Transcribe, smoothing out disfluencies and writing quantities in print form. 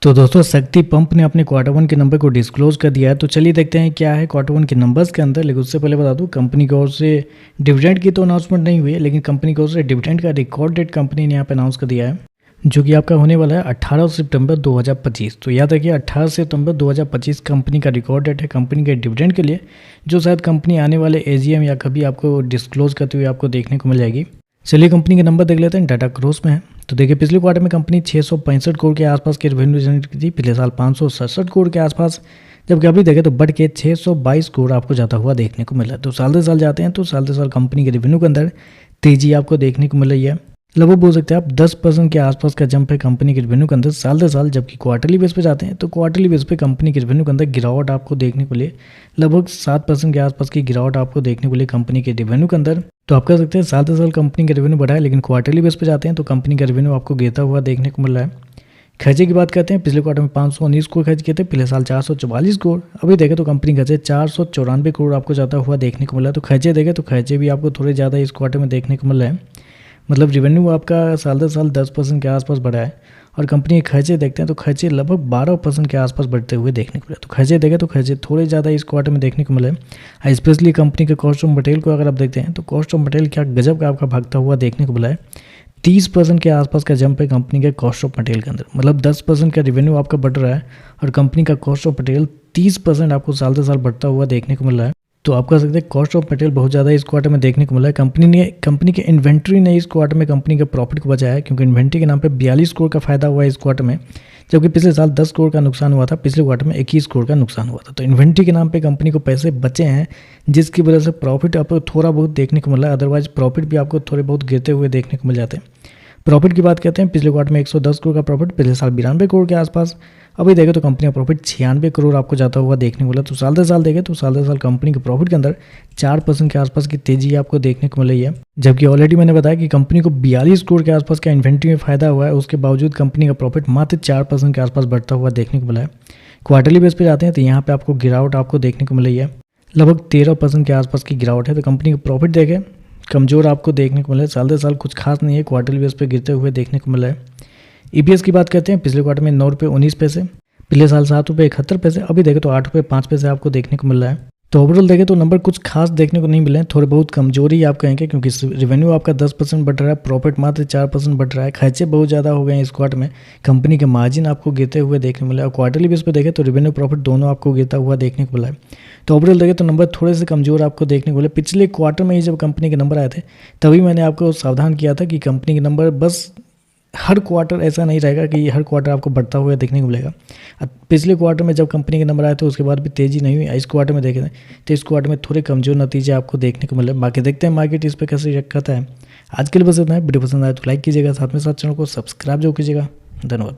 तो दोस्तों शक्ति पंप ने अपने क्वार्टर वन के नंबर को डिस्क्लोज कर दिया है। तो चलिए देखते हैं क्या है क्वार्टर वन के नंबर्स के अंदर। लेकिन उससे पहले बता दूं, कंपनी की ओर से डिविडेंड की तो अनाउंसमेंट नहीं हुई है, लेकिन कंपनी की ओर से डिविडेंड का रिकॉर्ड डेट कंपनी ने यहाँ पे अनाउंस कर दिया है, जो कि आपका होने वाला है 18 सितंबर 2025। तो याद रखिए 18 सितंबर 2025 कंपनी का रिकॉर्ड डेट है कंपनी के डिविडेंड के लिए, जो शायद कंपनी आने वाले एजीएम या कभी आपको डिस्क्लोज करते हुए आपको देखने को मिल जाएगी। चलिए कंपनी के नंबर देख लेते हैं। डाटा क्रॉस में है तो देखिए पिछले क्वार्टर में कंपनी 665 करोड़ के आसपास के रेवेन्यू जनरेट की थी, पिछले साल 567 करोड़ के आसपास, जबकि अभी देखें तो बढ़ के 622 करोड़ आपको जाता हुआ देखने को मिला है। तो साल दर साल जाते हैं तो साल दर साल कंपनी के रेवेन्यू के अंदर तेजी आपको देखने को मिल रही है। लगभग बोल सकते हैं आप 10% के आसपास का जंप है कंपनी के रेवेन्यू के अंदर साल दर साल। जबकि क्वार्टरली बेस पे जाते हैं तो क्वार्टरली बेस पे कंपनी के रेवेन्यू के अंदर गिरावट आपको देखने को लिए, लगभग 7% के आसपास की गिरावट आपको देखने को लिए कंपनी के रेवेन्यू के अंदर। तो आप कह सकते हैं साल दर साल कंपनी का रेवेन्यू बढ़ा है, लेकिन क्वार्टरली बेस पे जाते हैं तो कंपनी का रेवेन्यू आपको गिरता हुआ देखने को मिल रहा है। खर्चे की बात करते हैं, पिछले क्वार्टर में 519 करोड़ खर्च किए थे, पिछले साल 444 करोड़। अभी देखें तो कंपनी खर्चे 494 करोड़ आपको जाता हुआ देखने को मिला है। तो खर्चे देखें तो खर्चे भी आपको थोड़े ज़्यादा इस क्वार्टर में देखने को मिल रहे हैं। मतलब रेवेन्यू आपका साल दर साल 10% के आसपास बढ़ा है, और कंपनी के खर्चे देखते हैं तो खर्चे लगभग 12% के आसपास बढ़ते हुए देखने को मिले। तो खर्चे देखें तो खर्चे थोड़े ज़्यादा इस क्वार्टर में देखने को मिले। स्पेशली कंपनी के कॉस्ट ऑफ मटेरियल को अगर आप देखते हैं तो कॉस्ट ऑफ मटेरियल क्या गजब का आपका भागता हुआ देखने को मिला है। 30% के आसपास का जंप है कंपनी के कॉस्ट ऑफ मटेरियल के अंदर। मतलब 10% का रेवेन्यू आपका बढ़ रहा है और कंपनी का कॉस्ट ऑफ मटेरियल 30% आपको साल दर साल बढ़ता हुआ देखने को मिल रहा है। तो आप कह सकते हैं कॉस्ट ऑफ मटेरियल बहुत ज़्यादा इस क्वार्टर में देखने को मिला है। कंपनी के इन्वेंट्री ने इस क्वार्टर में कंपनी के प्रॉफिट को बचाया है, क्योंकि इन्वेंट्री के नाम पे 42 करोड़ का फायदा हुआ है इस क्वार्टर में, जबकि पिछले साल 10 करोड़ का नुकसान हुआ था, पिछले क्वार्टर में 21 करोड़ का नुकसान हुआ था। तो इन्वेंट्री के नाम पे कंपनी को पैसे बचे हैं, जिसकी वजह से प्रॉफिट आपको थोड़ा बहुत देखने को मिला है। अदरवाइज प्रॉफिट भी आपको थोड़े बहुत गिरते हुए देखने को मिल जाते हैं। प्रॉफिट की बात करते हैं, पिछले क्वार्टर में 110 करोड़ का प्रॉफिट, पिछले साल 92 करोड़ के आसपास। अभी देखें तो कंपनी का प्रॉफिट 96 करोड़ आपको जाता हुआ देखने को मिला। तो साल दर साल देखें तो साल दर साल कंपनी के प्रॉफिट के अंदर 4% के आसपास की तेजी आपको देखने को मिल रही है। जबकि ऑलरेडी मैंने बताया कि कंपनी को 42 करोड़ के आसपास का इन्वेंट्री में फायदा हुआ है, उसके बावजूद कंपनी का प्रॉफिट मात्र 4% के आसपास बढ़ता हुआ देखने को मिला है। क्वार्टरली बेस पे जाते हैं तो यहाँ पे आपको गिरावट आपको देखने को मिल रही है, लगभग 13% के आसपास की गिरावट है। तो कंपनी का प्रॉफिट देखें कमज़ोर आपको देखने को मिला है, साल दर साल कुछ खास नहीं है, क्वार्टरली बेस पे गिरते हुए देखने को मिला है। ईपीएस की बात करते हैं, पिछले क्वार्टर में 9 रुपये 19 पैसे, पिछले साल 7 रुपये 71 पैसे, अभी देखें तो 8 रुपये 5 पैसे आपको देखने को मिल रहा है। तो ओवरऑल देखें तो नंबर कुछ खास देखने को नहीं मिले हैं, थोड़े बहुत कमजोरी आप कहेंगे, क्योंकि रेवेन्यू आपका 10% बढ़ रहा है, प्रॉफिट मात्र 4% बढ़ रहा है, खर्चे बहुत ज़्यादा हो गए हैं इस क्वार्टर में, कंपनी के मार्जिन आपको गिरते हुए देखने को मिला है। और क्वार्टरली बेस पे देखें तो रेवेन्यू प्रॉफिट दोनों आपको गिरता हुआ देखने को मिला है। तो ओवरऑल देखें तो नंबर थोड़े से कमजोर आपको देखने को मिले। पिछले क्वार्टर में ही जब कंपनी के नंबर आए थे तभी मैंने आपको सावधान किया था कि कंपनी के नंबर बस हर क्वार्टर ऐसा नहीं रहेगा कि हर क्वार्टर आपको बढ़ता हुआ देखने को मिलेगा। अब पिछले क्वार्टर में जब कंपनी के नंबर आए थे उसके बाद भी तेज़ी नहीं हुई, इस क्वार्टर में देखें तो इस क्वार्टर में थोड़े कमजोर नतीजे आपको देखने को मिले। बाकी देखते हैं मार्केट इस पर कैसे रिएक्ट करता है। आज के लिए बस इतना है, वीडियो पसंद आए तो लाइक कीजिएगा, साथ में साथ चैनल को सब्सक्राइब जरूर कीजिएगा। धन्यवाद।